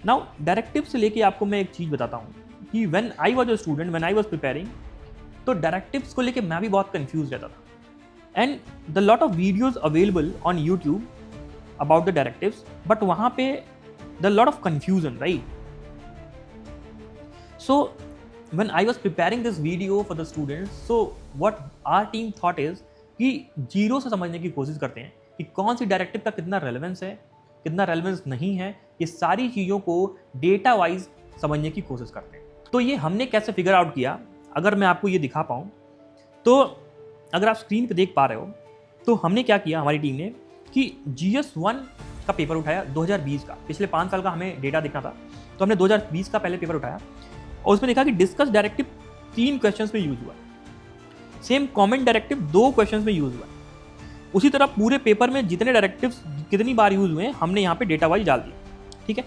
Now directive से लेके आपको मैं एक चीज़ बताता हूँ कि when I was a student, when I was preparing, तो डायरेक्टिव्स को लेके मैं भी बहुत कंफ्यूज रहता था। And the lot of videos available on YouTube about the directives, but वहाँ पे the lot of confusion, right? So when I was preparing this video for the students, so what our team thought is कि zero से समझने की कोशिश करते हैं कि कौन सी डायरेक्टिव का कितना रेलेवेंस है, कितना रेलेवेंस नहीं है, ये सारी चीज़ों को डेटा वाइज समझने की कोशिश करते हैं। तो ये हमने कैसे फिगर आउट किया, अगर मैं आपको ये दिखा पाऊँ तो, अगर आप स्क्रीन पे देख पा रहे हो, तो हमने क्या किया हमारी टीम ने कि GS1 का पेपर उठाया 2020 का, पिछले 5 साल का हमें डेटा देखना था, तो हमने 2020 का पहले पेपर उठाया और उसमें देखा कि डिस्कस डायरेक्टिव 3 क्वेश्चंस में यूज हुआ, सेम कमेंट डायरेक्टिव 2 क्वेश्चंस में यूज हुआ। उसी तरह पूरे पेपर में जितने डायरेक्टिव्स कितनी बार यूज हुए हमने यहाँ पे डेटा वाइज डाल दिया, ठीक है।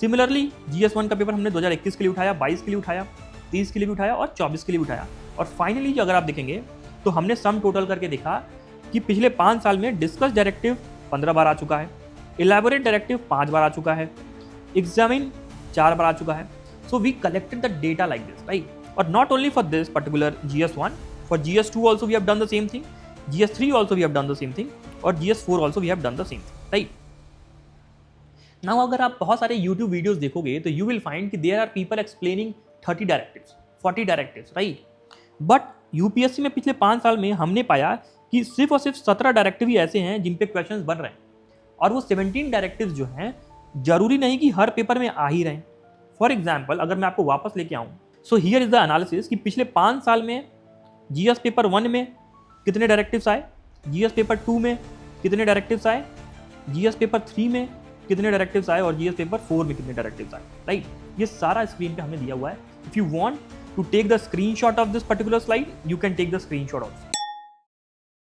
सिमिलरली GS1 का पेपर हमने 2021 के लिए उठाया, 22 के लिए उठाया, 30 के लिए भी उठाया और 24 के लिए उठाया। और फाइनली जो अगर आप देखेंगे तो हमने सम टोटल करके देखा कि पिछले 5 साल में डिस्कस डायरेक्टिव 15 बार आ चुका है, इलैबोरेट डायरेक्टिव 5 बार आ चुका है, एग्जामिन 4 बार आ चुका है। So we collected the data like this, right? Or not only for this particular GS1, for GS2 also we have done the same thing, GS3 also we have done the same thing, और GS4 also we have done the same thing, right? Now अगर आप बहुत सारे YouTube videos देखोगे तो you will find कि there are people explaining 30 directives, 40 directives, right? But UPSC में पिछले 5 साल में हमने पाया कि सिर्फ और सिर्फ 17 डायरेक्टिव ही ऐसे हैं जिन पे क्वेश्चंस बन रहे हैं, और वो 17 डायरेक्टिव्स जो हैं जरूरी नहीं कि हर पेपर में आ ही रहे। फॉर एग्जाम्पल अगर मैं आपको वापस लेके आऊँ, so here is the analysis कि पिछले 5 साल में GS पेपर 1 में कितने डायरेक्टिव्स आए, GS पेपर 2 में कितने डायरेक्टिव्स आए, GS पेपर 3 में कितने डायरेक्टिव्स आए और GS पेपर 4 में कितने डायरेक्टिव्स आए, राइट? ये सारा स्क्रीन पे हमने दिया हुआ है। If you want to take the screenshot of this particular slide, you can take the screenshot of